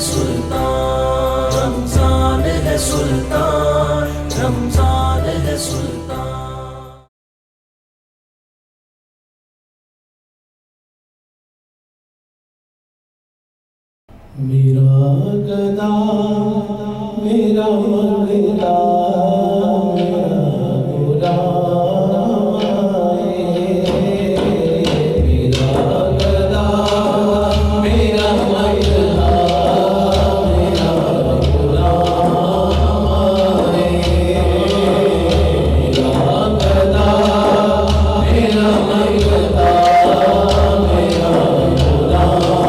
سلطان، رمضان ہے سلطان، رمضان ہے سلطان۔ میرا گدا میرا منگلا میرا غلام میرا گدا میرا منگلا میرا غلام میرا گدا میرا منگلا میرا غلام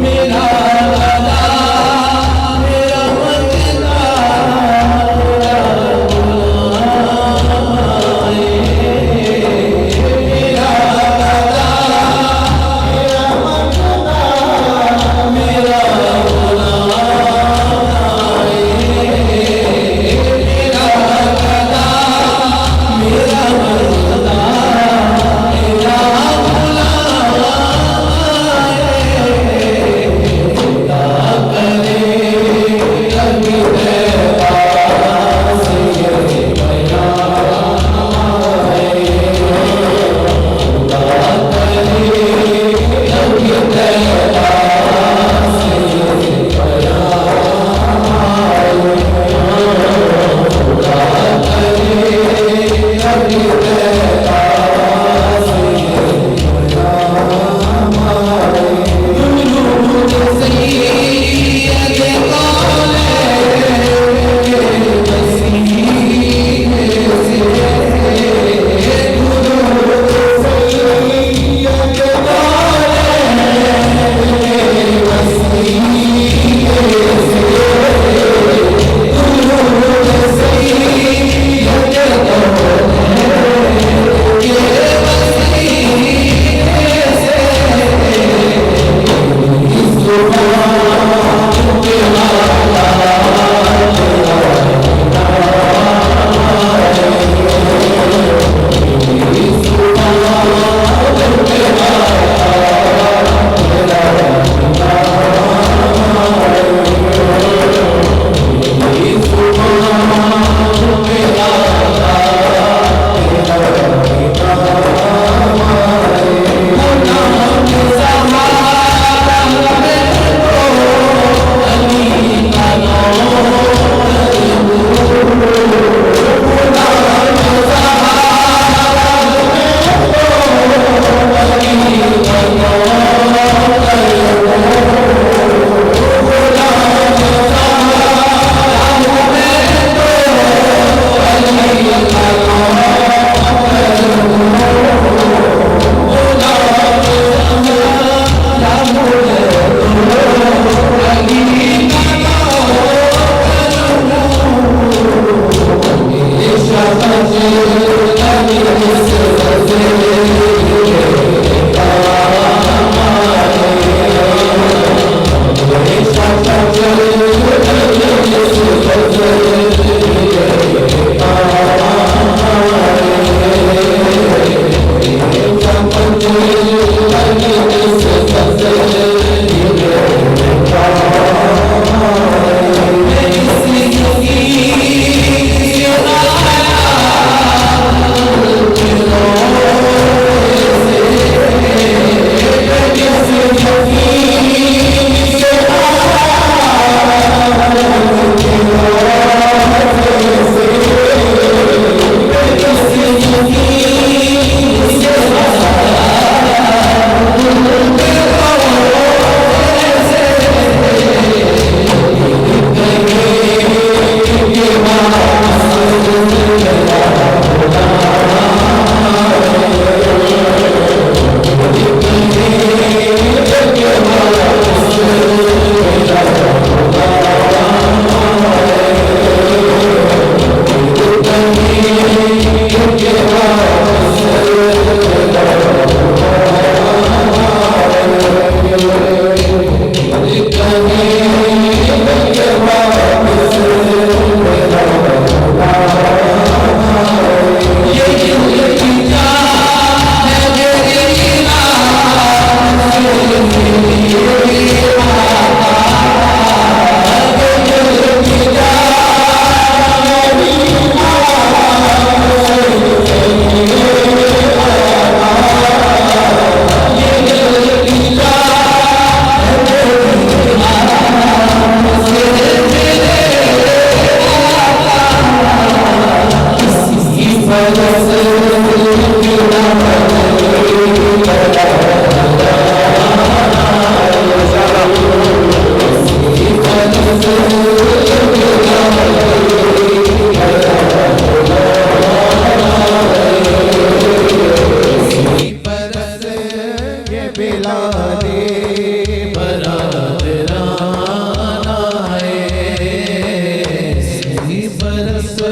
میرا گدا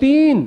3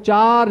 4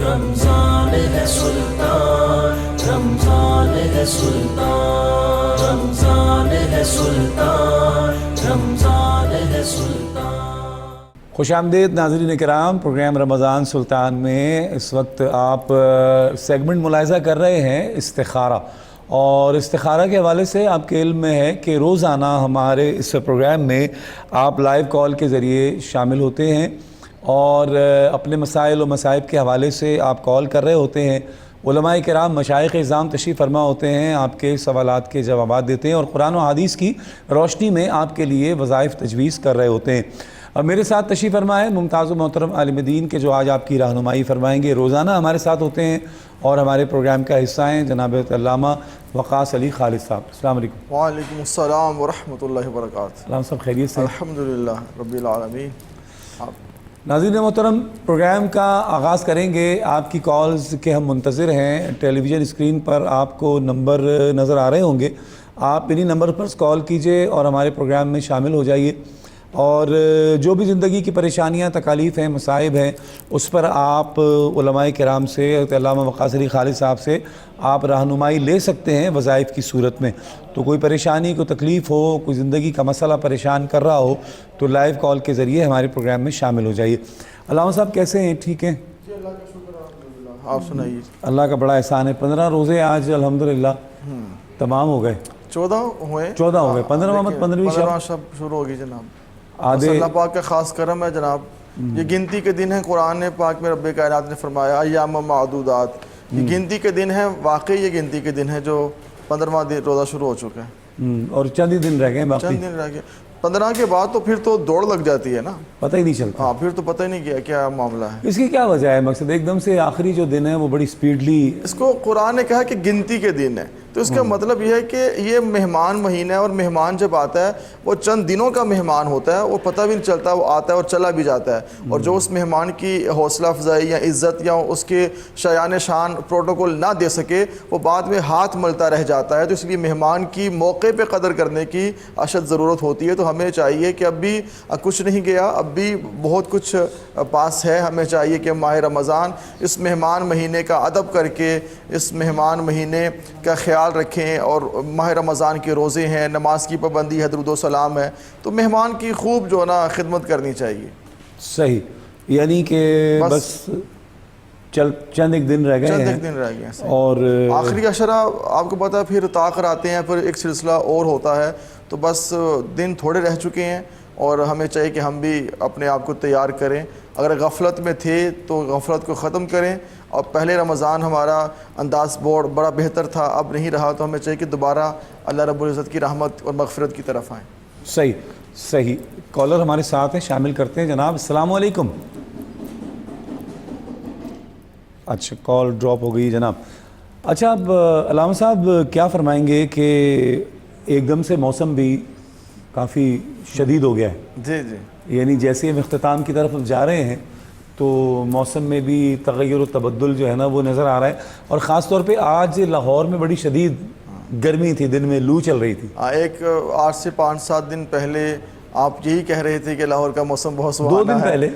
رمضان ہے سلطان، رمضان ہے سلطان، رمضان ہے سلطان، رمضان ہے سلطان۔ خوش آمدید ناظرین کرام، پروگرام رمضان سلطان میں اس وقت آپ سیگمنٹ ملاحظہ کر رہے ہیں استخارہ، اور استخارہ کے حوالے سے آپ کے علم میں ہے کہ روزانہ ہمارے اس پروگرام میں آپ لائیو کال کے ذریعے شامل ہوتے ہیں اور اپنے مسائل و مصائب کے حوالے سے آپ کال کر رہے ہوتے ہیں۔ علماء کرام، مشائخ اعظام تشریف فرما ہوتے ہیں، آپ کے سوالات کے جوابات دیتے ہیں اور قرآن و حدیث کی روشنی میں آپ کے لیے وظائف تجویز کر رہے ہوتے ہیں۔ اور میرے ساتھ تشریف فرما ہے ممتاز و محترم عالم دین کے جو آج آپ کی رہنمائی فرمائیں گے، روزانہ ہمارے ساتھ ہوتے ہیں اور ہمارے پروگرام کا حصہ ہیں، جناب علامہ وقاص علی خالد صاحب۔ السلام علیکم۔ وعلیکم السلام ورحمۃ اللہ وبرکاتہ۔ علامہ صاحب خیریت سے؟ الحمدللہ رب العالمین۔ ناظرین محترم، پروگرام کا آغاز کریں گے۔ آپ کی کالز کے ہم منتظر ہیں۔ ٹیلی ویژن اسکرین پر آپ کو نمبر نظر آ رہے ہوں گے، آپ انہی نمبر پر کال کیجئے اور ہمارے پروگرام میں شامل ہو جائیے، اور جو بھی زندگی کی پریشانیاں، تکالیف ہیں، مصائب ہیں، اس پر آپ علماء کرام سے، علامہ وقاص علی خالد صاحب سے آپ رہنمائی لے سکتے ہیں وظائف کی صورت میں۔ تو کوئی پریشانی، کوئی تکلیف ہو، کوئی زندگی کا مسئلہ پریشان کر رہا ہو تو لائیو کال کے ذریعے ہمارے پروگرام میں شامل ہو جائیے۔ علامہ صاحب کیسے ہیں؟ ٹھیک ہیں؟ جی اللہ کا شکر الحمدللہ۔ آپ سنائیے۔ اللہ کا بڑا احسان ہے۔ 15 روزے آج الحمدللہ تمام ہو گئے۔ 14 ہوئے، 14 ہو گئے۔ 15واں مت 15ویں شب شروع ہوگی جناب۔ آدھے اللہ پاک کا خاص کرم ہے جناب، یہ گنتی کے دن ہیں۔ قرآن پاک میں رب کائنات نے فرمایا ایام معدودات، یہ گنتی کے دن ہیں، واقعی یہ گنتی کے دن ہیں جو 15واں روزہ شروع ہو چکا ہے، اور چند ہی دن رہ گئے باقی۔ چند دن رہ گئے۔ 15 کے بعد تو پھر تو دوڑ لگ جاتی ہے نا، پتہ ہی نہیں چلتا۔ ہاں پھر تو پتہ ہی نہیں کیا معاملہ ہے۔ اس کی کیا وجہ ہے؟ مقصد ایک دم سے آخری جو دن ہے وہ بڑی سپیڈلی، اس کو قرآن نے کہا کہ گنتی کے دن ہے، تو اس کا مطلب یہ ہے کہ یہ مہمان مہینہ ہے، اور مہمان جب آتا ہے وہ چند دنوں کا مہمان ہوتا ہے، وہ پتہ بھی نہیں چلتا، وہ آتا ہے اور چلا بھی جاتا ہے، اور جو اس مہمان کی حوصلہ افزائی یا عزت یا اس کے شایان شان پروٹوکول نہ دے سکے، وہ بعد میں ہاتھ ملتا رہ جاتا ہے۔ تو اس لیے مہمان کی موقع پہ قدر کرنے کی اشد ضرورت ہوتی ہے۔ تو ہمیں چاہیے کہ اب بھی کچھ نہیں گیا، اب بھی بہت کچھ پاس ہے۔ ہمیں چاہیے کہ ماہ رمضان اس مہمان مہینے کا ادب کر کے، اس مہمان مہینے کا خیال رکھیں، اور ماہ رمضان کے روزے ہیں، نماز کی پابندی ہے، درود و سلام ہے، تو مہمان کی خوب جو نا خدمت کرنی چاہیے۔ صحیح، یعنی کہ بس چند ایک دن رہ گئے ہیں، چند ایک دن رہ گئے ہیں، اور آخری عشرہ آپ کو پتہ ہے پھر تاخر آتے ہیں، پھر ایک سلسلہ اور ہوتا ہے، تو بس دن تھوڑے رہ چکے ہیں، اور ہمیں چاہیے کہ ہم بھی اپنے آپ کو تیار کریں۔ اگر غفلت میں تھے تو غفلت کو ختم کریں، اور پہلے رمضان ہمارا انداز بڑا بہتر تھا، اب نہیں رہا، تو ہمیں چاہیے کہ دوبارہ اللہ رب العزت کی رحمت اور مغفرت کی طرف آئیں۔ صحیح۔ کالر ہمارے ساتھ ہیں، شامل کرتے ہیں جناب۔ السلام علیکم۔ اچھا، کال ڈراپ ہو گئی جناب۔ اچھا، اب علامہ صاحب کیا فرمائیں گے کہ ایک دم سے موسم بھی کافی شدید ہو گیا ہے، جی جی، یعنی جیسے ہم اختتام کی طرف جا رہے ہیں تو موسم میں بھی تغیر و تبدل جو ہے نا وہ نظر آ رہا ہے، اور خاص طور پہ آج لاہور میں بڑی شدید گرمی تھی، دن میں لو چل رہی تھی۔ ایک 8 سے 5-7 دن پہلے آپ یہی کہہ رہے تھے کہ لاہور کا موسم بہت سہانا ہے، 2 دن پہلے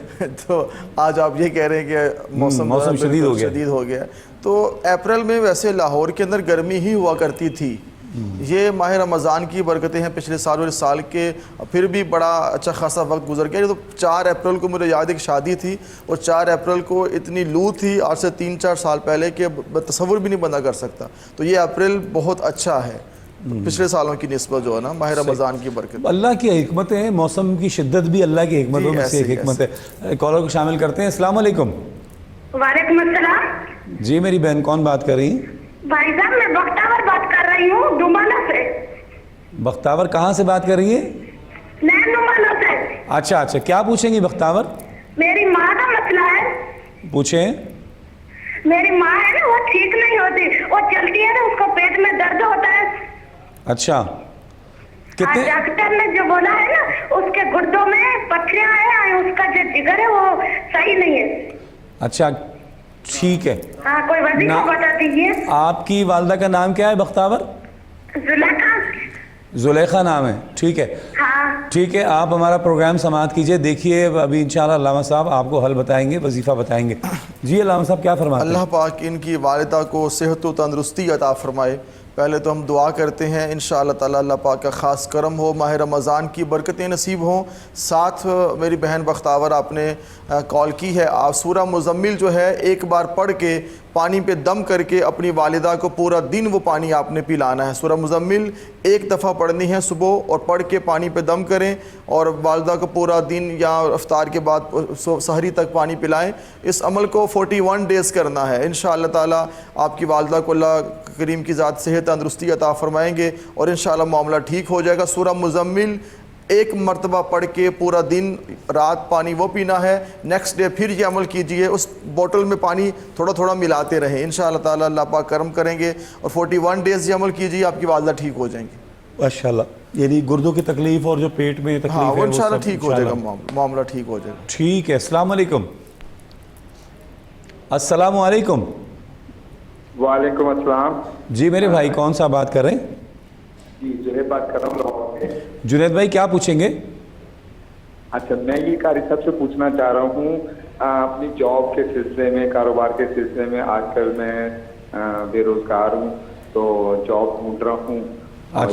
تو آج آپ یہ کہہ رہے ہیں کہ موسم شدید ہو گیا۔ تو اپریل میں ویسے لاہور کے اندر گرمی ہی ہوا کرتی تھی، یہ ماہ رمضان کی برکتیں ہیں، پچھلے سال اور اس سال کے پھر بھی بڑا اچھا خاصا وقت گزر گیا۔ تو 4 اپریل کو مجھے یاد ایک شادی تھی، اور 4 اپریل کو اتنی لو تھی آج سے 3-4 سال پہلے کہ تصور بھی نہیں بندہ کر سکتا۔ تو یہ اپریل بہت اچھا ہے پچھلے سالوں کی نسبت جو ہے نا، ماہ رمضان کی برکت۔ اللہ کی حکمت ہے، موسم کی شدت بھی اللہ کی حکمتوں میں سے ایک حکمت ہے۔ کالر کو شامل کرتے ہیں۔ السلام علیکم۔ وعلیکم السلام جی میری بہن، کون بات کر رہی ہیں؟ بھائی صاحب میں بختاور بات کر رہی ہوں ڈومانا سے۔ بختاور کہاں سے بات کر رہی ہیں؟ میں ڈومانا سے۔ اچھا، کیا پوچھیں گی بختاور؟ میری ماں کا مسئلہ ہے۔ پوچھیں۔ میری ماں ہے نا، وہ ٹھیک نہیں ہوتی، وہ چلتی ہے نا اس کو پیٹ میں درد ہوتا ہے۔ اچھا، کتنے؟ ڈاکٹر نے جو بولا ہے نا اس کے گردوں میں پتھریاں ہیں، اس کا جو جگر ہے وہ صحیح نہیں ہے۔ اچھا ٹھیک ہے، ہاں کوئی وظیفہ بتا دیجیے۔ آپ کی والدہ کا نام کیا ہے بختاور؟ زلیخا۔ زلیخا نام ہے، ٹھیک ہے ہاں ٹھیک ہے، آپ ہمارا پروگرام سماعت کیجئے، دیکھیے ابھی انشاءاللہ علامہ صاحب آپ کو حل بتائیں گے، وظیفہ بتائیں گے۔ جی علامہ صاحب کیا فرماتے ہیں؟ اللہ پاک ان کی والدہ کو صحت و تندرستی عطا فرمائے۔ پہلے تو ہم دعا کرتے ہیں انشاءاللہ تعالی اللہ پاک کا خاص کرم ہو، ماہ رمضان کی برکتیں نصیب ہوں۔ ساتھ میری بہن بختاور آپ نے کال کی ہے، آپ سورہ مزمل جو ہے ایک بار پڑھ کے پانی پہ دم کر کے اپنی والدہ کو پورا دن وہ پانی آپ نے پلانا ہے۔ سورہ مزمل ایک دفعہ پڑھنی ہے صبح اور پڑھ کے پانی پہ دم کریں اور والدہ کو پورا دن یا افطار کے بعد سحری تک پانی پلائیں۔ اس عمل کو 41 ڈیز کرنا ہے۔ انشاءاللہ تعالی آپ کی والدہ کو اللہ کریم کی ذات صحت تندرستی عطا فرمائیں گے اور انشاءاللہ معاملہ ٹھیک ہو جائے گا۔ سورہ مزمل ایک مرتبہ پڑھ کے پورا دن رات پانی وہ پینا ہے، نیکسٹ ڈے پھر یہ عمل کیجئے، اس بوٹل میں پانی تھوڑا تھوڑا ملاتے رہیں، انشاءاللہ تعالی اللہ پاک کرم کریں گے اور 41 ڈیز یہ عمل کیجئے، آپ کی والدہ ٹھیک ہو جائیں گی ماشاءاللہ۔ یعنی گردوں کی تکلیف اور جو پیٹ میں تکلیف ہاں ہے وہ انشاءاللہ سب ٹھیک ہو جائے گا، انشاءاللہ۔ معاملہ ٹھیک ہو جائے گا۔ ٹھیک ہے، السلام علیکم۔ السلام علیکم۔ وعلیکم السلام۔ جی میرے بھائی کون سا بات کر رہے ہیں؟ جی جنید بات کر رہا ہوں لاہور سے۔ جنید بھائی کیا پوچھیں گے؟ اچھا میں یہ قاری صاحب سے پوچھنا چاہ رہا ہوں اپنی جاب کے سلسلے میں، کاروبار کے سلسلے میں، آج کل میں بے روزگار ہوں تو جاب ڈھونڈ رہا ہوں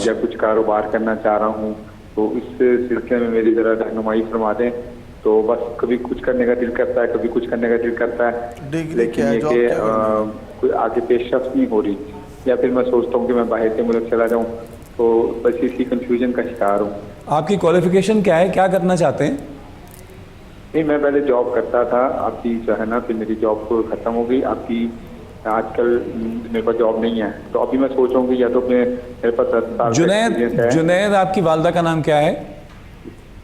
یا کچھ کاروبار کرنا چاہ رہا ہوں، تو اس سلسلے میں میری ذرا رہنمائی فرما دیں۔ تو بس کبھی کچھ کرنے کا دل کرتا ہے، کبھی کچھ کرنے کا دل کرتا ہے، لیکن یہ کہ کوئی آگے پیش رفت نہیں ہو رہی، یا پھر میں سوچتا ہوں کہ میں باہر کے ملک چلا جاؤں، تو بس اسی کنفیوژن کا شکار ہوں۔ آپ کی کوالیفیکیشن کیا ہے، کیا کرنا چاہتے ہیں؟ نہیں میں پہلے جاب کرتا تھا، آپ کی جو ہے نا پھر میری جاب کو ختم ہو گئی، آپ کی آج کل میرے پاس جاب نہیں ہے، تو ابھی میں سوچ رہا ہوں کہ یا تو میرے پاس جنید آپ کی والدہ کا نام کیا ہے؟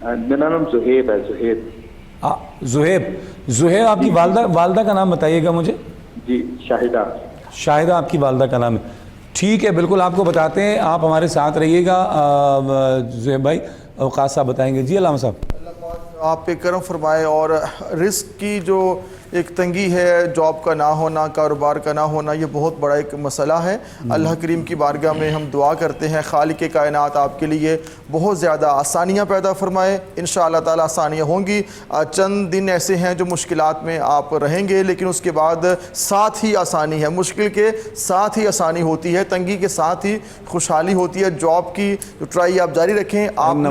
میرا نام زہیب ہے، زہیب آپ کی والدہ کا نام بتائیے گا مجھے۔ جی شاہدہ۔ شاہدہ آپ کی والدہ کا نام ہے، ٹھیک ہے بالکل آپ کو بتاتے ہیں، آپ ہمارے ساتھ رہیے گا۔ زہیب بھائی اوقات صاحب بتائیں گے۔ جی علامہ صاحب آپ پہ کرم فرمائے، اور رزق کی جو ایک تنگی ہے، جاب کا نہ ہونا، کاروبار کا نہ ہونا، یہ بہت بڑا ایک مسئلہ ہے۔ اللہ کریم کی بارگاہ میں ہم دعا کرتے ہیں خالق کائنات آپ کے لیے بہت زیادہ آسانیاں پیدا فرمائے، انشاءاللہ تعالی آسانیاں ہوں گی۔ چند دن ایسے ہیں جو مشکلات میں آپ رہیں گے، لیکن اس کے بعد ساتھ ہی آسانی ہے، مشکل کے ساتھ ہی آسانی ہوتی ہے، تنگی کے ساتھ ہی خوشحالی ہوتی ہے۔ جاب کی ٹرائی آپ جاری رکھیں، آپ نے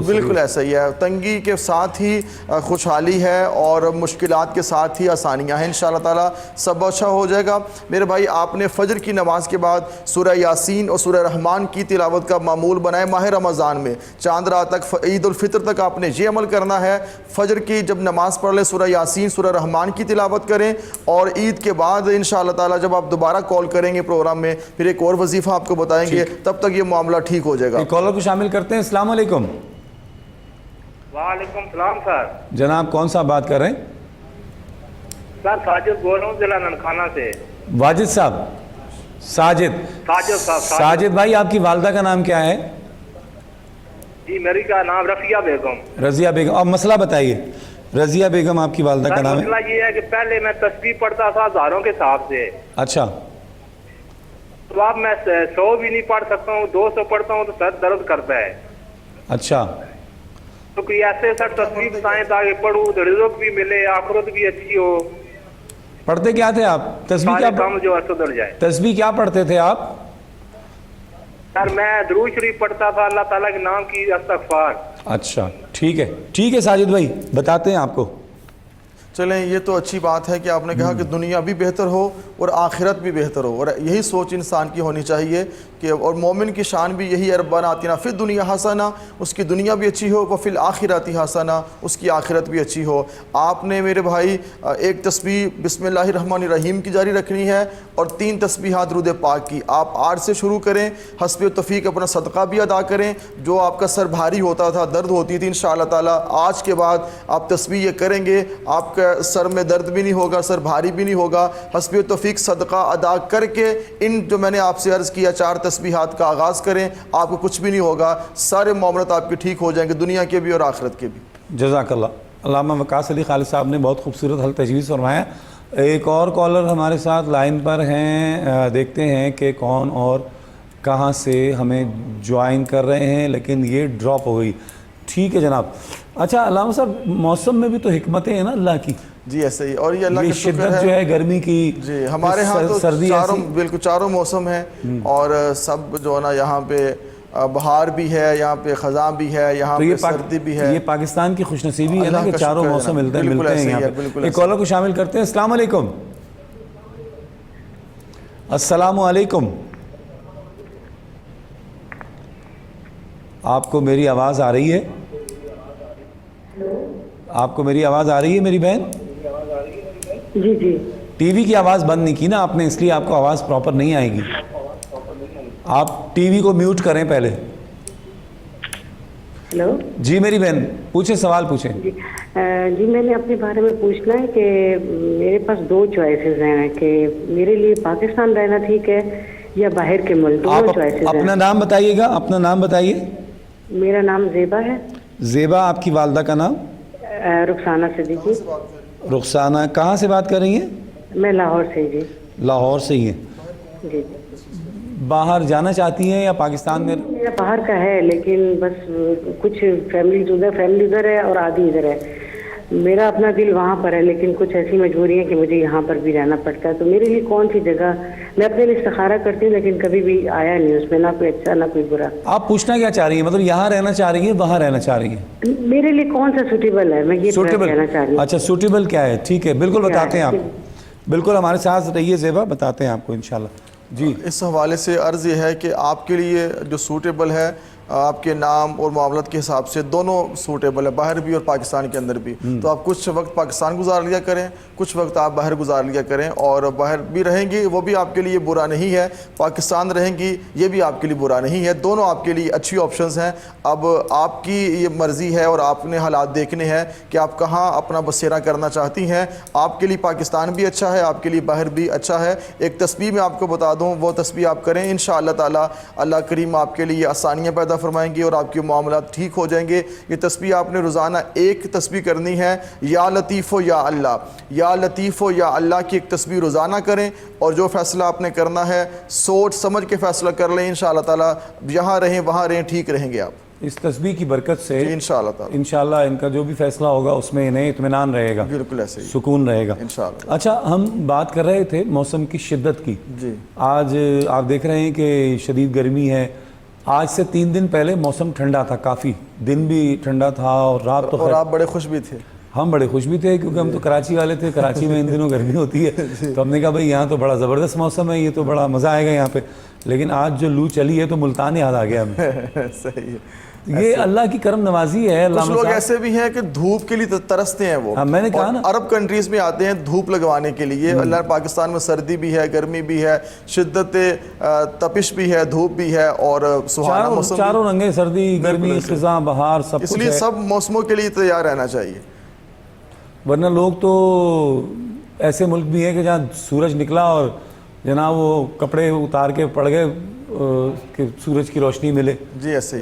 بالکل ایسا ہی ہے، تنگی کے ساتھ ہی خوشحالی ہے اور مشکلات کے ساتھ ہی آسانیاں ہیں، انشاءاللہ تعالی سب اچھا ہو جائے گا۔ میرے بھائی آپ نے فجر کی نماز کے بعد سورہ یاسین اور سورہ رحمان کی تلاوت کا معمول بنائے۔ ماہ رمضان میں چاند رات تک، عید الفطر تک آپ نے یہ عمل کرنا ہے، فجر کی جب نماز پڑھ لیں سورہ یاسین سورہ رحمان کی تلاوت کریں، اور عید کے بعد انشاءاللہ تعالی جب آپ دوبارہ کال کریں گے پروگرام میں پھر ایک اور وظیفہ آپ کو بتائیں گے، تب تک یہ معاملہ ٹھیک ہو جائے گا۔ ایک کالر کو شامل کرتے ہیں۔ السلام علیکم۔ وعلیکم السلام سر۔ جناب کون سا بات کر رہے ہیں؟ سر ساجد بول رہا ہوں ضلع ننکانہ سے۔ واجد صاحب؟ ساجد بھائی آپ کی والدہ کا نام کیا ہے؟ جی میری کا نام رفیہ بیگم۔ رضیہ بیگم، اب مسئلہ بتائیے۔ رضیہ بیگم آپ کی والدہ کا نام ہے؟ مسئلہ یہ ہے کہ پہلے میں تسبیح پڑھتا تھا ہزاروں کے حساب سے، اچھا تو اب میں 100 بھی نہیں پڑھ سکتا ہوں، 200 پڑھتا ہوں تو سر درد کرتا ہے۔ اچھا تو کوئی ایسے سر تسبیح بتائیں تاکہ پڑھوں تو رزق بھی ملے، آخرت بھی اچھی ہو، پڑھتے کیا تھے آپ؟ تسبیح کیا کام جو سدھر جائے۔ تسبیح کیا پڑھتے تھے آپ؟ سر میں درود شریف پڑھتا تھا، اللہ تعالیٰ کے نام کی استغفار۔ اچھا ٹھیک ہے ساجد بھائی بتاتے ہیں آپ کو۔ چلیں یہ تو اچھی بات ہے کہ آپ نے کہا کہ دنیا بھی بہتر ہو اور آخرت بھی بہتر ہو، اور یہی سوچ انسان کی ہونی چاہیے کہ، اور مومن کی شان بھی یہی ہے، ربنا آتنا فی الدنیا حسنہ، اس کی دنیا بھی اچھی ہو، وفی الآخرۃ حسنہ، اس کی آخرت بھی اچھی ہو۔ آپ نے میرے بھائی ایک تسبیح بسم اللہ الرحمن الرحیم کی جاری رکھنی ہے اور 3 تسبیحات درود پاک کی۔ آپ 8 سے شروع کریں، حسب توفیق اپنا صدقہ بھی ادا کریں۔ جو آپ کا سر بھاری ہوتا تھا، درد ہوتی تھی، انشاءاللہ تعالی آج کے بعد آپ تسبیح یہ کریں گے، آپ کا سر میں درد بھی نہیں ہوگا، سر بھاری بھی نہیں ہوگا۔ حسب توفیق صدقہ ادا کر کے ان جو میں نے آپ سے عرض کیا 4 تسبیحات کا آغاز کریں، آپ کو کچھ بھی نہیں ہوگا، سارے معاملات آپ کے ٹھیک ہو جائیں گے، دنیا کے بھی اور آخرت کے بھی۔ جزاک اللہ۔ علامہ وقاص علی خالد صاحب نے بہت خوبصورت حل تجویز فرمایا۔ ایک اور کالر ہمارے ساتھ لائن پر ہیں، دیکھتے ہیں کہ کون اور کہاں سے ہمیں جوائن کر رہے ہیں لیکن یہ ڈراپ ہو گئی. ٹھیک ہے جناب. اچھا علامہ صاحب موسم میں بھی تو حکمتیں ہیں نا اللہ کی. جی ایسے ہی, اور یہ اللہ کا شکر شدت جو ہے گرمی کی. جی ہمارے ہاں تو سردی بالکل چاروں موسم ہیں, اور سب جو ہے نا یہاں پہ بہار بھی ہے, یہاں پہ خزاں بھی ہے, یہاں پہ سردی بھی ہے. یہ پاکستان کی خوش نصیبی ہے نا کہ چاروں موسم ملتے ہیں یہاں پہ. ایک کالر کو شامل کرتے ہیں. السلام علیکم. السلام علیکم. آپ کو میری آواز آ رہی ہے؟ آپ کو میری آواز آ رہی ہے میری بہن؟ جی جی. ٹی وی کی آواز بند نہیں کی نا آپ نے, اس لیے آپ کو آواز پراپر نہیں آئے گی. آپ ٹی وی کو میوٹ کریں پہلے. ہلو. جی میری بہن پوچھیں, سوال پوچھیں. جی میں نے اپنے بارے میں پوچھنا ہے کہ میرے پاس دو چوائسیز ہیں کہ میرے لیے پاکستان رہنا ٹھیک ہے یا باہر کے ملک, دونوں چوائسیز ہیں. اپنا نام بتائیے گا, اپنا نام بتائیے. میرا نام زیبا ہے. زیبا. آپ کی والدہ کا نام؟ رخسانہ صدیقی. رخسانہ. کہاں سے بات کر رہی ہیں؟ میں لاہور سے. جی لاہور سے ہی ہیں. جی. باہر جانا چاہتی ہیں یا پاکستان میں؟ میرا باہر کا ہے لیکن بس کچھ فیملی ادھر ہے اور آدھی ادھر ہے. میرا اپنا دل وہاں پر ہے لیکن کچھ ایسی مجبوری ہے کہ مجھے یہاں پر بھی رہنا پڑتا ہے. تو میرے لیے کون سی جگہ, میں اپنے لیے استخارہ کرتی ہوں لیکن کبھی بھی آیا نہیں اس میں, نہ کوئی اچھا نہ کوئی برا. آپ پوچھنا کیا چاہ رہی ہیں, مطلب یہاں رہنا چاہ رہی ہیں وہاں رہنا چاہ رہی ہیں؟ میرے لیے کون سا سوٹیبل ہے, میں یہ کہنا چاہ رہی ہوں. اچھا سوٹیبل کیا ہے, ٹھیک ہے بالکل بتاتے ہیں آپ. بالکل ہمارے ساتھ رہیے زیبا, بتاتے ہیں آپ کو انشاءاللہ. جی اس حوالے سے عرض یہ ہے کہ آپ کے لیے جو سوٹیبل ہے آپ کے نام اور معاملات کے حساب سے دونوں سوٹیبل ہے, باہر بھی اور پاکستان کے اندر بھی. تو آپ کچھ وقت پاکستان گزار لیا کریں, کچھ وقت آپ باہر گزار لیا کریں, اور باہر بھی رہیں گی وہ بھی آپ کے لیے برا نہیں ہے, پاکستان رہیں گی یہ بھی آپ کے لیے برا نہیں ہے, دونوں آپ کے لیے اچھی آپشنز ہیں. اب آپ کی یہ مرضی ہے اور آپ نے حالات دیکھنے ہیں کہ آپ کہاں اپنا بسیرا کرنا چاہتی ہیں. آپ کے لیے پاکستان بھی اچھا ہے, آپ کے لیے باہر بھی اچھا ہے. ایک تسبیح میں آپ کو بتا دوں, وہ تسبیح آپ کریں انشاءاللہ تعالی اللہ کریم آپ کے لیے آسانیاں پیدا فرمائیں گے اور آپ کے معاملات ٹھیک ہو جائیں گے. یہ تسبیح آپ نے روزانہ ایک تسبیح کرنی ہے, یا لطیف و یا اللہ, یا لطیف و یا اللہ کی ایک تسبیح روزانہ کریں, اور جو فیصلہ آپ نے کرنا ہے سوچ سمجھ کے فیصلہ کر لیں. انشاءاللہ تعالی یہاں رہیں وہاں رہیں ٹھیک رہیں گے آپ. اس تسبیح کی برکت سے انشاءاللہ تعالی انشاءاللہ ان کا جو بھی فیصلہ ہوگا اس میں انہیں اطمینان رہے گا, بالکل ایسے ہی سکون رہے گا انشاءاللہ. اچھا ہم بات کر رہے تھے موسم کی شدت کی. جی آج آپ دیکھ رہے ہیں کہ شدید گرمی ہے. آج سے 3 دن پہلے موسم ٹھنڈا تھا, کافی دن بھی ٹھنڈا تھا اور رات تو اور آپ بڑے خوش بھی تھے. ہم بڑے خوش بھی تھے کیونکہ ہم تو کراچی والے تھے, کراچی میں ان دنوں گرمی ہوتی ہے تو ہم نے کہا بھائی یہاں تو بڑا زبردست موسم ہے, یہ تو بڑا مزہ آئے گا یہاں پہ. لیکن آج جو لو چلی ہے تو ملتان یاد آ گیا ہمیں. صحیح ہے, یہ اللہ کی کرم نوازی ہے. کچھ لوگ ایسے بھی ہیں کہ دھوپ کے لیے ترستے ہیں, وہ میں نے کہا نا عرب کنٹریز میں آتے ہیں دھوپ لگوانے کے لیے. اللہ پاکستان میں سردی بھی ہے, گرمی بھی ہے, شدت تپش بھی ہے, دھوپ بھی ہے, اور سہانا موسم, چاروں رنگیں, سردی گرمی خزاں بہار سب کچھ. اس لیے سب موسموں کے لیے تیار رہنا چاہیے. ورنہ لوگ تو ایسے ملک بھی ہیں کہ جہاں سورج نکلا اور جناب وہ کپڑے اتار کے پڑ گئے کہ سورج کی روشنی ملے. جی ایسے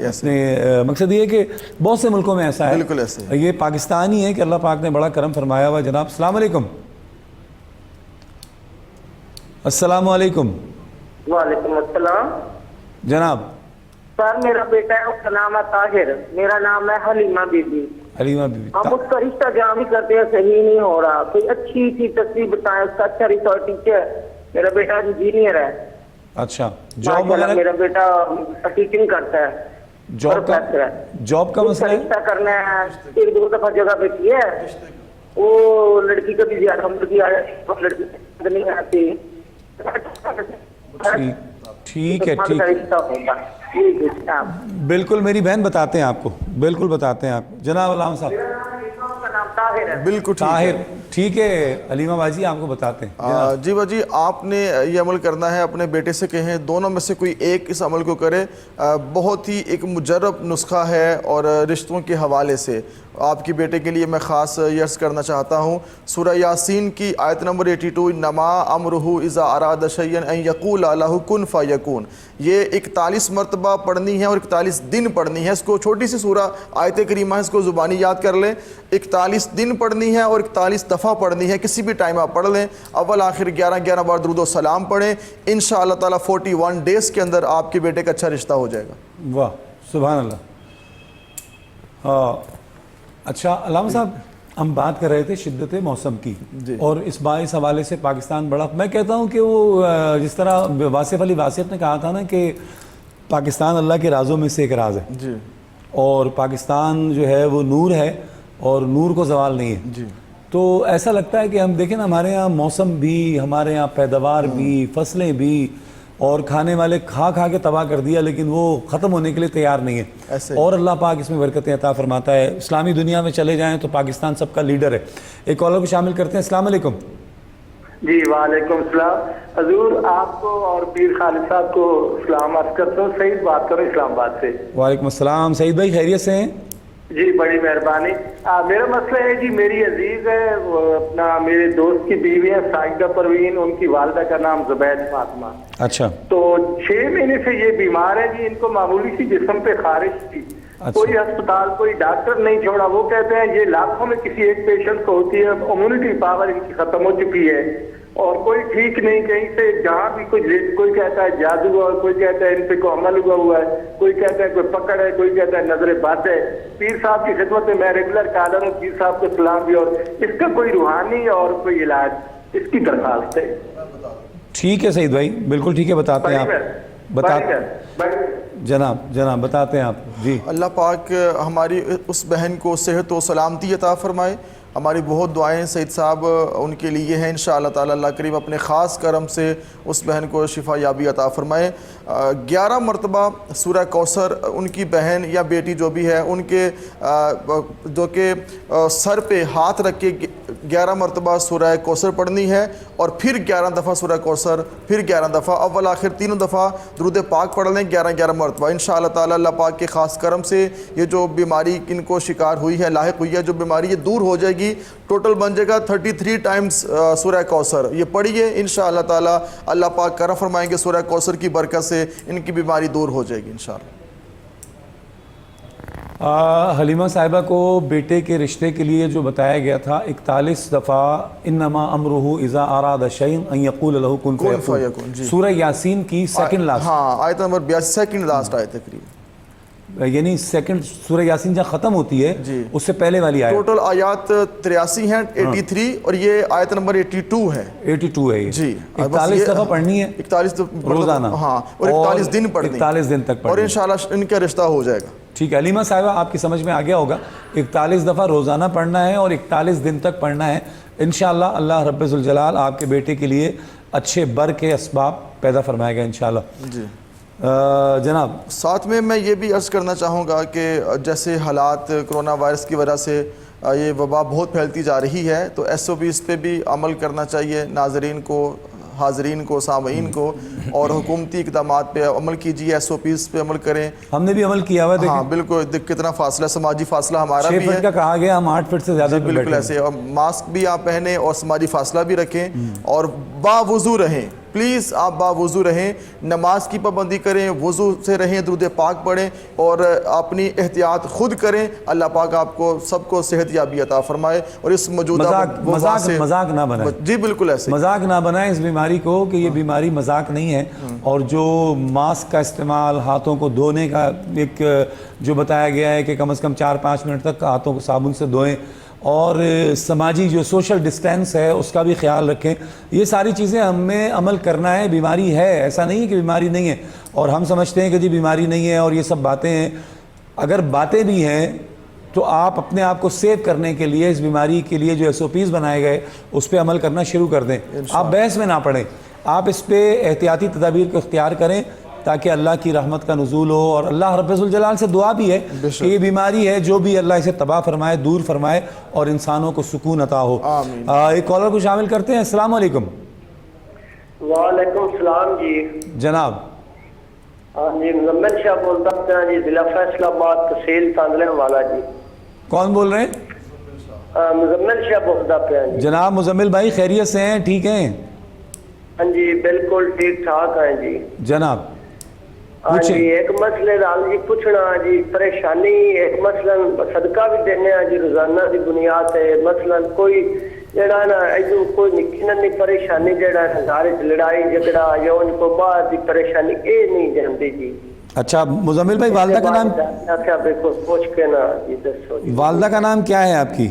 مقصد یہ ہے کہ بہت سے ملکوں میں ایسا ہے. بالکل ایسے یہ پاکستان ہی ہے کہ اللہ پاک نے بڑا کرم فرمایا ہوا. جناب السلام علیکم. السلام علیکم. وعلیکم السلام. جناب سر میرا بیٹا ہے, اس کا نام ہے طاہر, میرا نام ہے حلیمہ بی بی. حلیمہ بی بی. ہم اس کا رشتہ جہاں بھی کرتے ہیں صحیح نہیں ہو رہا, کوئی اچھی سی تصویر بتائیں. اس کا اچھا ریسورٹ ٹیچر, میرا بیٹا انجینئر ہے. اچھا جاب وغیرہ, میرا بیٹا ٹیچنگ کرتا ہے, جاب کا مسئلہ ہے. رشتہ کرنا ہے, 1-2 دفعہ جگہ پہ کی ہے, وہ لڑکی کا بھی زیادہ لڑکی آ جاتی, لڑکی نہیں آتی. ٹھیک ہے بالکل میری بہن بتاتے ہیں آپ کو, بالکل بتاتے ہیں آپ. جناب علامہ صاحب بالکل طاہر, ٹھیک ہے حلیمہ باجی آپ کو بتاتے ہیں. جی باجی آپ نے یہ عمل کرنا ہے, اپنے بیٹے سے کہیں دونوں میں سے کوئی ایک اس عمل کو کرے. بہت ہی ایک مجرب نسخہ ہے اور رشتوں کے حوالے سے آپ کے بیٹے کے لیے میں خاص یہ عرض کرنا چاہتا ہوں، سورہ یاسین کی آیت نمبر 82، انما امرہ اذا اراد شیئا ان یقول لہ کن فیکون، یہ 41 مرتبہ پڑھنی ہے اور 41 دن پڑھنی ہے۔ اس کو چھوٹی سی سورہ آیت کریمہ ہے، اس کو زبانی یاد کر لیں، 41 دن پڑھنی ہے اور 41 دفعہ پڑھنی ہے، کسی بھی ٹائم آپ پڑھ لیں، اول آخر 11 بار درود و سلام پڑھیں، انشاءاللہ تعالیٰ 41 ڈیز کے اندر آپ کے بیٹے کا اچھا رشتہ ہو جائے گا۔ واہ سبحان اللہ۔ ہاں اچھا علامہ صاحب، ہم بات کر رہے تھے شدت موسم کی، اور اس حوالے سے پاکستان بڑا، میں کہتا ہوں کہ وہ جس طرح واصف علی واسف نے کہا تھا نا کہ پاکستان اللہ کے رازوں میں سے ایک راز ہے، اور پاکستان جو ہے وہ نور ہے اور نور کو زوال نہیں ہے، تو ایسا لگتا ہے کہ ہم دیکھیں نا ہمارے ہاں موسم بھی، ہمارے ہاں پیداوار بھی، فصلیں بھی، اور کھانے والے کھا کے تباہ کر دیا، لیکن وہ ختم ہونے کے لیے تیار نہیں ہے، اور اللہ پاک اس میں برکتیں عطا فرماتا ہے۔ اسلامی دنیا میں چلے جائیں تو پاکستان سب کا لیڈر ہے۔ ایک کالر کو شامل کرتے ہیں۔ السلام علیکم۔ جی وعلیکم السلام حضور، آپ کو اور پیر خالد صاحب کو سلام عرض کرتا ہوں، سعید بات کروں اسلام آباد سے۔ وعلیکم السلام سعید بھائی، خیریت سے ہیں؟ جی بڑی مہربانی۔ میرا مسئلہ ہے جی، میری عزیز ہے، وہ اپنا میرے دوست کی بیوی ہے سائدہ پروین، ان کی والدہ کا نام زبید فاطمہ، اچھا، تو 6 مہینے سے یہ بیمار ہے جی، ان کو معمولی سی جسم پہ خارش تھی، کوئی ہسپتال کوئی ڈاکٹر نہیں چھوڑا، وہ کہتے ہیں یہ لاکھوں میں کسی ایک پیشنٹ کو ہوتی ہے، امیونٹی پاور ان کی ختم ہو چکی ہے اور کوئی ٹھیک نہیں، کہیں سے جہاں بھی کوئی کہتا ہے جادو ہوا، کوئی کہتا ہے ان پہ کوئی عمل ہوا ہے، کوئی کہتا ہے کوئی پکڑ ہے، کوئی کہتا ہے نظر بات ہے۔ پیر صاحب کی خدمت میں ریگولر کالر ہوں، پیر صاحب کو سلام بھی، اور اس کا کوئی روحانی اور کوئی علاج اس کی درخواست ہے۔ ٹھیک ہے سعید بھائی، بالکل ٹھیک ہے، بتاتے ہیں آپ، جناب بتاتے ہیں آپ۔ جی اللہ پاک ہماری اس بہن کو صحت و سلامتی عطا فرمائے، ہماری بہت دعائیں سعید صاحب ان کے لیے ہیں، انشاءاللہ تعالی اللہ کریم اپنے خاص کرم سے اس بہن کو شفا یابی عطا فرمائے۔ 11 مرتبہ سورہ کوثر ان کی بہن یا بیٹی جو بھی ہے ان کے جو کہ سر پہ ہاتھ رکھ کے 11 مرتبہ سورہ کوثر پڑھنی ہے، اور پھر 11 دفعہ سورہ کوثر، پھر 11 دفعہ، اول آخر تینوں دفعہ درود پاک پڑھ لیں 11 مرتبہ، انشاءاللہ تعالی اللہ پاک کے خاص کرم سے یہ جو بیماری ان کو شکار ہوئی ہے، لاحق ہوئی ہے جو بیماری، یہ دور ہو جائے گی۔ ٹوٹل بن جائے گا 33 ٹائمز سورہ کوثر، یہ پڑھیے انشاءاللہ تعالی اللہ پاک کرم فرمائیں گے، سورہ کوثر کی برکت سے ان کی بیماری دور ہو جائے گی انشاءاللہ۔ حلیمہ صاحبہ کو بیٹے کے رشتے کے لیے جو بتایا گیا تھا 41 دفعہ انما امرہ اذا اراد شیئا ان یقول لہ کن فیکون، سورہ یاسین کی سیکنڈ لاسٹ، ہاں آیت نمبر 82 سیکنڈ لاسٹ آیت تقریبا، یعنی سیکنڈ سورہ یاسین جہاں ختم ہوتی ہے اس سے پہلے والی آیت، ٹوٹل آیات 83 ہیں، 83، اور یہ آیت نمبر 82 ہے، 82 ہے یہ جی، 41 دفعہ پڑھنی ہے 41 روزانہ، ہاں، اور 41 دن پڑھنی، 41 دن تک پڑھنی، اور انشاءاللہ ان کا رشتہ ہو جائے گا۔ ٹھیک ہے حلیمہ صاحبہ، آپ کی سمجھ میں آ گیا ہوگا، 41 دفعہ روزانہ پڑھنا ہے اور 41 دن تک پڑھنا ہے، انشاءاللہ اللہ رب ذوالجلال آپ کے بیٹے کے لیے اچھے بر کے اسباب پیدا فرمائے گا انشاءاللہ۔ جی جناب، ساتھ میں میں یہ بھی عرض کرنا چاہوں گا کہ جیسے حالات کرونا وائرس کی وجہ سے یہ وبا بہت پھیلتی جا رہی ہے، تو SOPs پہ بھی عمل کرنا چاہیے، ناظرین کو، حاضرین کو، سامعین کو، اور حکومتی اقدامات پہ عمل کیجیے، SOPs پہ عمل کریں۔ ہم نے بھی عمل کیا ہوا ہے، ہاں بالکل، کتنا فاصلہ، سماجی فاصلہ ہمارا بھی ہے، 6 فٹ کا کہا گیا، ہم 8 فٹ سے زیادہ پہ بالکل ایسے، اور ماسک بھی آپ پہنیں اور سماجی فاصلہ بھی رکھیں، اور باوضو رہیں، پلیز آپ باوضو رہیں، نماز کی پابندی کریں، وضو سے رہیں، درود پاک پڑھیں، اور اپنی احتیاط خود کریں، اللہ پاک آپ کو سب کو صحت یابی عطا فرمائے، اور اس موجودہ مذاق نہ بنائیں، جی بالکل ایسے مذاق نہ بنائیں اس بیماری کو، کہ یہ بیماری مذاق نہیں ہے، اور جو ماسک کا استعمال، ہاتھوں کو دھونے کا ایک جو بتایا گیا ہے کہ کم از کم 4-5 منٹ تک ہاتھوں کو صابن سے دھوئیں، اور سماجی جو سوشل ڈسٹینس ہے اس کا بھی خیال رکھیں، یہ ساری چیزیں ہمیں عمل کرنا ہے۔ بیماری ہے، ایسا نہیں ہے کہ بیماری نہیں ہے، اور ہم سمجھتے ہیں کہ جی بیماری نہیں ہے اور یہ سب باتیں ہیں، اگر باتیں بھی ہیں تو آپ اپنے آپ کو سیو کرنے کے لیے اس بیماری کے لیے جو SOPs بنائے گئے اس پہ عمل کرنا شروع کر دیں، آپ بحث میں نہ پڑیں، آپ اس پہ احتیاطی تدابیر کو اختیار کریں تاکہ اللہ کی رحمت کا نزول ہو، اور اللہ رب ذوالجلال سے دعا بھی ہے کہ یہ بیماری ہے جو بھی اللہ اسے تباہ فرمائے، دور فرمائے، اور انسانوں کو سکون عطا ہو۔ ایک کالر کو شامل کرتے ہیں۔ السلام علیکم۔ وعلیکم السلام جی جناب۔ جی مزمل شاہ بولتا ہوں جی، ضلع فیصل آباد، تحصیل تانلے والا جی۔ کون بول رہے ہیں؟ مزمل شاہ بولتا پیا جی. جناب مزمل بھائی خیریت سے ہیں؟ ٹھیک ہیں؟ ہاں جی بالکل ٹھیک ٹھاک ہیں جی. جناب ہاں جی ایک مسئلے نال جی پوچھنا جی پریشانی ایک مثلا صدقہ بھی دینے جی روزانہ دی بنیاد تے مثلا کوئی جڑا نا ایدو کوئی نکی نی پریشانی جڑا گھر وچ لڑائی جھگڑا یا ان کو باہر دی پریشانی اے نہیں جاندی جی. اچھا مزمل بھائی والدہ کا نام کیا بالکل پوچھ کے نا جی دسو جی. والدہ کا نام کیا ہے آپ کی؟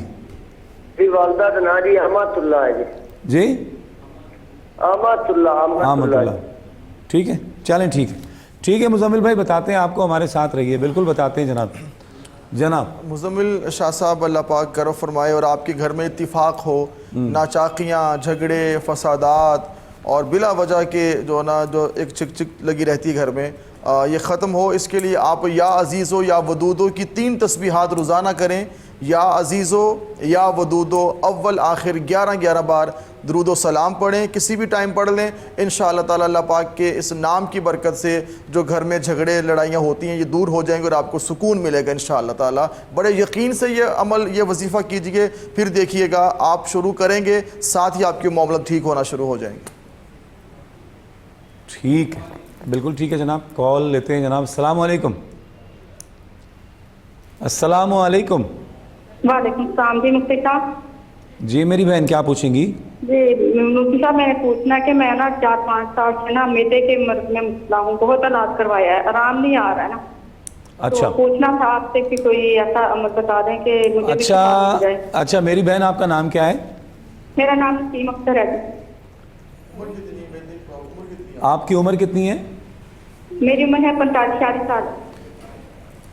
جی والدہ کا نام جی احمد اللہ ہے جی. جی احمد اللہ. ٹھیک ہے چلیں ٹھیک ہے مزمل بھائی بتاتے ہیں آپ کو، ہمارے ساتھ رہیے. بالکل بتاتے ہیں جناب. مزمل شاہ صاحب اللہ پاک کرو فرمائے اور آپ کے گھر میں اتفاق ہو، ناچاقیاں جھگڑے فسادات اور بلا وجہ کے جو ایک چک چک لگی رہتی ہے گھر میں یہ ختم ہو. اس کے لیے آپ یا عزیزو یا ودودو کی 3 تسبیحات روزانہ کریں. یا عزیزو یا ودودو اول آخر 11 بار درود و سلام پڑھیں، کسی بھی ٹائم پڑھ لیں. انشاءاللہ تعالی اللہ پاک کے اس نام کی برکت سے جو گھر میں جھگڑے لڑائیاں ہوتی ہیں یہ دور ہو جائیں گے اور آپ کو سکون ملے گا انشاءاللہ تعالی. بڑے یقین سے یہ عمل یہ وظیفہ کیجئے، پھر دیکھیے گا آپ شروع کریں گے ساتھ ہی آپ کے معاملات ٹھیک ہونا شروع ہو جائیں گے. ٹھیک ہے بالکل ٹھیک ہے جناب. کال لیتے ہیں جناب. السلام علیکم. السلام علیکم. وعلیکم السلام جی مفتی صاحب. جی میری بہن کیا پوچھیں گی؟ جی مفتی صاحب میں نے پوچھنا کہ میں نا 4-5 سال سے نا میدے کے مرض میں مبتلا ہوں، بہت علاج کروایا ہے، آرام نہیں آ رہا ہے نا. اچھا تو پوچھنا تھا آپ سے کہ کوئی ایسا عمل بتا دیں کہ مجھے بھی شفا مل جائے. اچھا میری بہن آپ کا نام کیا ہے؟ میرا نام نسیم اختر ہے. آپ کی عمر کتنی ہے؟ میری عمر ہے 45-46 سال.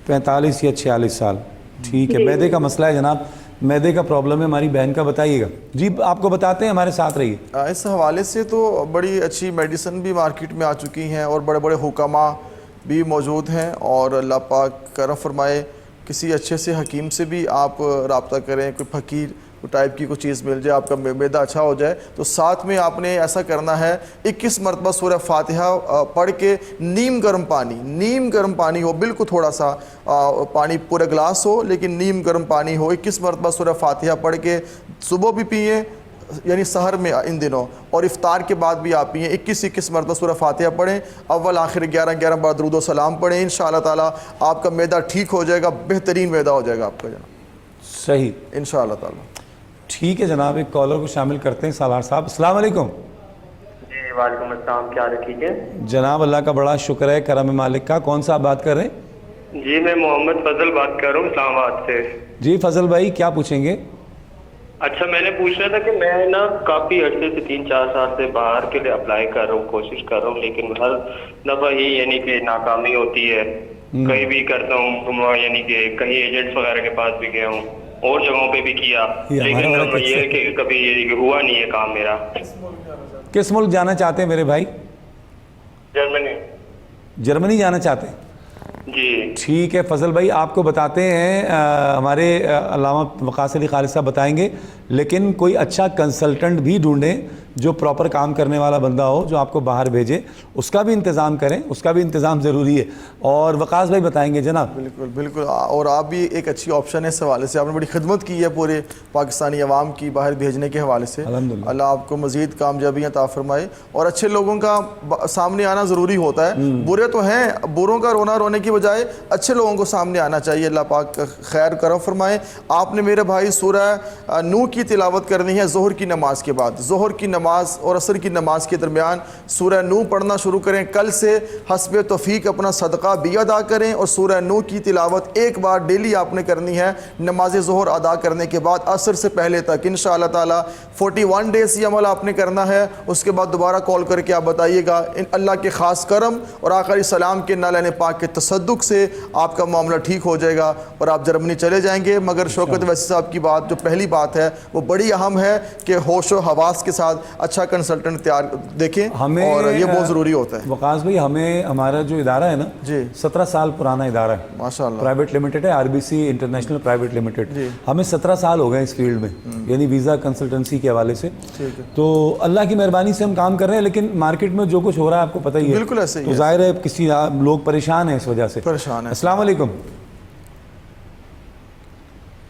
45 یا 46 سال. ٹھیک ہے. میدے کا مسئلہ ہے جناب، میدے کا پرابلم ہے ہماری بہن کا، بتائیے گا. جی آپ کو بتاتے ہیں، ہمارے ساتھ رہیے. اس حوالے سے تو بڑی اچھی میڈیسن بھی مارکیٹ میں آ چکی ہیں اور بڑے بڑے حکماء بھی موجود ہیں، اور اللہ پاک کرم فرمائے کسی اچھے سے حکیم سے بھی آپ رابطہ کریں، کوئی فقیر ٹائپ کی کوئی چیز مل جائے، آپ کا میدہ اچھا ہو جائے. تو ساتھ میں آپ نے ایسا کرنا ہے 21 مرتبہ سورہ فاتحہ پڑھ کے نیم گرم پانی ہو، بالکل تھوڑا سا پانی پورے گلاس ہو لیکن نیم گرم پانی ہو، 21 مرتبہ سورہ فاتحہ پڑھ کے صبح بھی پئیں یعنی سحر میں ان دنوں، اور افطار کے بعد بھی آپ پئیں. 21 مرتبہ سورہ فاتحہ پڑھیں، اول آخر 11 بار درود و سلام پڑھیں. انشاءاللہ تعالی آپ کا میدہ ٹھیک ہو جائے گا، بہترین میدہ ہو جائے گا آپ کا جناب. صحیح انشاءاللہ تعالی. ٹھیک ہے جناب. ایک کالر کو شامل کرتے ہیں. سالار صاحب السلام علیکم. جی وعلیکم السلام. کیا حال ہے؟ ٹھیک ہے جناب. اللہ کا بڑا شکر ہے کرم مالک کا. کون صاحب بات کر رہے ہیں؟ جی میں محمد فضل بات کر رہا ہوں اسلام آباد سے. جی فضل بھائی کیا پوچھیں گے؟ اچھا میں نے پوچھنا تھا کہ میں نا کافی عرصے سے 3-4 سال سے باہر کے لیے اپلائی کر رہا ہوں، کوشش کر رہا ہوں، لیکن ہر دفعہ ہی یعنی کہ ناکامی ہوتی ہے. کہیں بھی کرتا ہوں یعنی کہ کہیں ایجنٹس وغیرہ کے پاس بھی گیا ہوں اور جگہوں پہ بھی کیا، لیکن یہ ہے کہ کبھی ہوا نہیں ہے کام میرا. کس ملک جانا چاہتے ہیں میرے بھائی؟ جرمنی جانا چاہتے ہیں؟ جی ٹھیک ہے فضل بھائی. آپ کو بتاتے ہیں ہمارے علامہ وقاص علی خالد صاحب بتائیں گے، لیکن کوئی اچھا کنسلٹنٹ بھی ڈھونڈیں جو پراپر کام کرنے والا بندہ ہو جو آپ کو باہر بھیجے. اس کا بھی انتظام کریں، اس کا بھی انتظام ضروری ہے. اور وقاص بھائی بتائیں گے جناب. بالکل. اور آپ بھی ایک اچھی آپشن ہے اس حوالے سے، آپ نے بڑی خدمت کی ہے پورے پاکستانی عوام کی باہر بھیجنے کے حوالے سے. اللہ آپ کو مزید کامیابیاں عطا فرمائے. اور اچھے لوگوں کا سامنے آنا ضروری ہوتا ہے. برے تو ہیں، بروں کا رونے کی بجائے اچھے لوگوں کو سامنے آنا چاہیے. اللہ پاک خیر کرم فرمائے. آپ نے میرے بھائی سورہ نو کی تلاوت کرنی ہے ظہر کی نماز کے بعد. ظہر کی نماز اور عصر کی نماز کے درمیان سورہ نو پڑھنا شروع کریں. کل سے حسب توفیق اپنا صدقہ بھی ادا کریں اور سورہ نو کی تلاوت ایک بار ڈیلی آپ نے کرنی ہے نماز ظہر ادا کرنے کے بعد عصر سے پہلے تک. انشاءاللہ تعالی 41 ڈیز یہ عمل آپ نے کرنا ہے. اس کے بعد دوبارہ کال کر کے آپ بتائیے گا. اللہ کے خاص کرم اور آقا علیہ السلام کے نالین پاک کے تصدق سے آپ کا معاملہ ٹھیک ہو جائے گا اور آپ جرمنی چلے جائیں گے. مگر شوکت ویسی صاحب کی بات جو پہلی بات ہے وہ بڑی اہم ہے کہ ہوش و حواس کے ساتھ اچھا کنسلٹنٹ تیار دیکھیں، اور یہ بہت ضروری ہوتا ہے. وقاص بھائی ہمیں ہمارا جو ادارہ ہے نا 17 سال پرانا ادارہ ہے ماشاءاللہ، پرائیویٹ لمیٹڈ ہے، RBC انٹرنیشنل پرائیویٹ لمیٹڈ. ہمیں 17 سال ہو گئے اس فیلڈ میں، یعنی ویزا کنسلٹنسی کے حوالے سے. تو اللہ کی مہربانی سے ہم کام کر رہے ہیں، لیکن مارکیٹ میں جو کچھ ہو رہا ہے آپ کو پتہ ہی ہے. بالکل ایسے ہی تو ظاہر ہے کسی لوگ پریشان ہیں اس وجہ سے. پریشان ہے. السلام علیکم.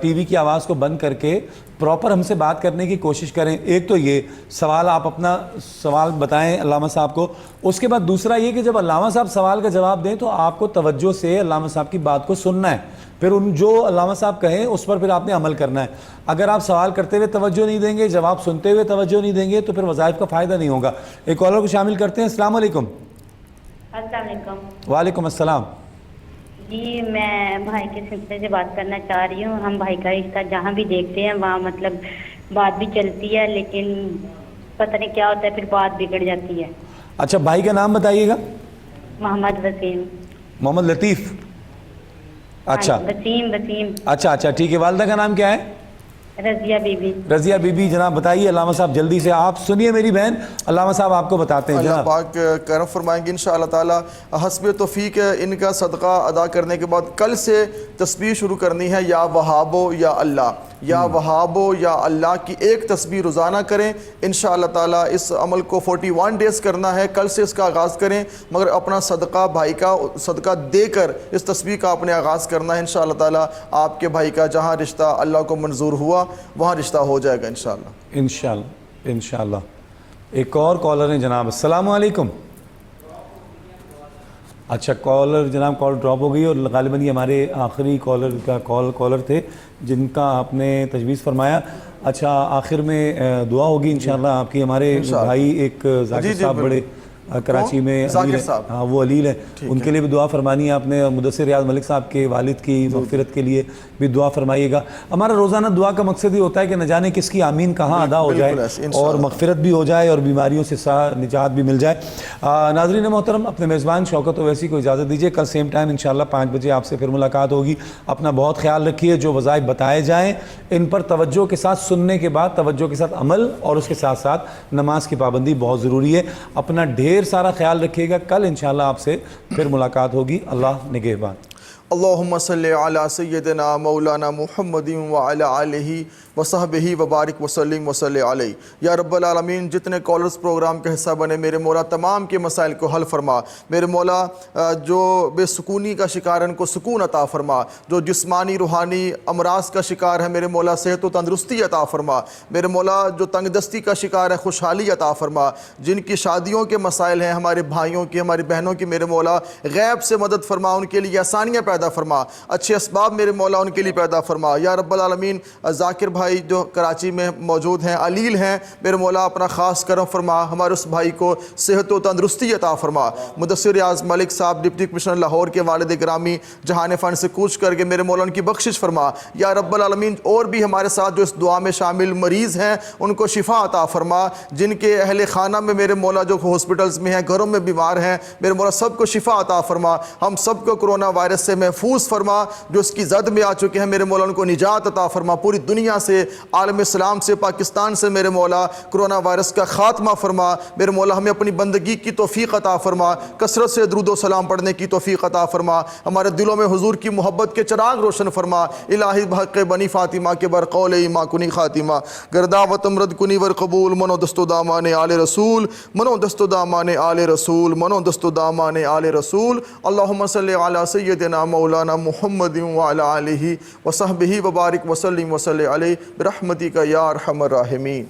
ٹی وی کی آواز کو بند کر کے پراپر ہم سے بات کرنے کی کوشش کریں. ایک تو یہ سوال، آپ اپنا سوال بتائیں علامہ صاحب کو. اس کے بعد دوسرا یہ کہ جب علامہ صاحب سوال کا جواب دیں تو آپ کو توجہ سے علامہ صاحب کی بات کو سننا ہے. پھر جو علامہ صاحب کہیں اس پر پھر آپ نے عمل کرنا ہے. اگر آپ سوال کرتے ہوئے توجہ نہیں دیں گے، جواب سنتے ہوئے توجہ نہیں دیں گے تو پھر وظائف کا فائدہ نہیں ہوگا. ایک کالر کو شامل کرتے ہیں. السلام علیکم. السلام علیکم. وعلیکم السلام. جی میں بھائی کے سلسلے سے بات کرنا چاہ رہی ہوں. ہم بھائی کا رشتہ جہاں بھی دیکھتے ہیں وہاں مطلب بات بھی چلتی ہے، لیکن پتہ نہیں کیا ہوتا ہے، پھر بات بگڑ جاتی ہے. اچھا بھائی کا نام بتائیے گا. محمد وسیم. محمد لطیف. اچھا وسیم. اچھا ٹھیک ہے. والدہ کا نام کیا ہے؟ رضیہ بی بی. رضیہ بی بی. جناب بتائیے علامہ صاحب جلدی سے. آپ سنیے میری بہن، علامہ صاحب آپ کو بتاتے ہیں. اللہ پاک کرم فرمائیں گے انشاءاللہ تعالی. حسب توفیق ان کا صدقہ ادا کرنے کے بعد کل سے تسبیح شروع کرنی ہے. یا وہابو یا اللہ، یا وہابو یا اللہ کی ایک تسبیح روزانہ کریں انشاءاللہ تعالی. اس عمل کو 41 ڈیز کرنا ہے. کل سے اس کا آغاز کریں، مگر اپنا صدقہ بھائی کا صدقہ دے کر اس تسبیح کا آپ نے آغاز کرنا ہے انشاءاللہ تعالی. آپ کے بھائی کا جہاں رشتہ اللہ کو منظور ہوا وہاں رشتہ ہو جائے گا انشاءاللہ. انشاءاللہ. ایک اور کالر ہیں جناب. السلام علیکم. اچھا کالر جناب کال ڈراپ ہو گئی، اور غالباً یہ ہمارے آخری کالر تھے جن کا آپ نے تجویز فرمایا. اچھا آخر میں دعا ہوگی انشاءاللہ آپ کی. ہمارے بھائی ایک ذاکر صاحب بڑے کراچی میں، ہاں وہ علیل ہے، ان کے لیے بھی دعا فرمانی ہے آپ نے. مدثر ریاض ملک صاحب کے والد کی مغفرت کے لیے بھی دعا فرمائیے گا. ہمارا روزانہ دعا کا مقصد یہ ہوتا ہے کہ نہ جانے کس کی آمین کہاں ادا ہو جائے اور مغفرت بھی ہو جائے اور بیماریوں سے نجات بھی مل جائے. ناظرین محترم، اپنے میزبان شوکت اویسی کو اجازت دیجیے. کل سیم ٹائم انشاءاللہ 5 بجے آپ سے پھر ملاقات ہوگی. اپنا بہت خیال رکھیے. جو وظائف بتائے جائیں ان پر توجہ کے ساتھ سننے کے بعد توجہ کے ساتھ عمل، اور اس کے ساتھ ساتھ نماز کی پابندی بہت ضروری ہے. اپنا ڈھیر سارا خیال رکھیے گا. کل انشاءاللہ آپ سے پھر ملاقات ہوگی. اللہ نگہبان. اللہم صلی علی سیدنا مولانا محمد وعلی آلہ وصحبہ وبارک وسلم وصلی علیہ. یا رب العالمین، جتنے کالرز پروگرام کا حصہ بنے میرے مولا تمام کے مسائل کو حل فرما. میرے مولا جو بے سکونی کا شکار ہے ان کو سکون عطا فرما. جو جسمانی روحانی امراض کا شکار ہے میرے مولا صحت و تندرستی عطا فرما. میرے مولا جو تنگ دستی کا شکار ہے خوشحالی عطا فرما. جن کی شادیوں کے مسائل ہیں، ہمارے بھائیوں کی، ہماری بہنوں کی، میرے مولا غیب سے مدد فرما. ان کے لیے آسانیاں پیدا فرما، اچھے اسباب میرے مولا ان کے لیے پیدا فرما. یا رب العالمین، ذاکر بھائی جو کراچی میں موجود ہیں، علیل ہیں، میرے مولا اپنا خاص کرم فرما. ہمارے اس بھائی کو صحت و تندرستی عطا فرما. مدثر ریاض ملک صاحب ڈپٹی کمشنر لاہور کے والد گرامی جہان فن سے کوچ کر کے میرے مولا ان کی بخشش فرما. یا رب العالمین، اور بھی ہمارے ساتھ جو اس دعا میں شامل مریض ہیں ان کو شفا عطا فرما. جن کے اہل خانہ میں میرے مولا جو ہاسپٹلز میں ہیں، گھروں میں بیمار ہیں، میرے مولا سب کو شفا عطا فرما. ہم سب کو کرونا وائرس سے محفوظ فرما. جو اس کی زد میں آ چکے ہیں میرے مولا ان کو نجات عطا فرما. پوری دنیا سے، عالم اسلام سے، پاکستان سے میرے مولا کرونا وائرس کا خاتمہ فرما. میرے مولا ہمیں اپنی بندگی کی توفیق عطا فرما. کثرت سے درود و سلام پڑھنے کی توفیق عطا فرما. ہمارے دلوں میں حضور کی محبت کے چراغ روشن فرما. الہی بحق بنی فاطمہ کے برقول ایما کنی خاتمہ گرداوت امرد کنی ور قبول. منو دستو دامان آل رسول، منو دستو دامان آل رسول، منو دستو دامان آل رسول. اللہم صلی علی سیدنا مولانا محمد وعلی آلہ وصحبہ وبارک وسلم وصلی علیہ برحمتک یا ارحم الراحمین.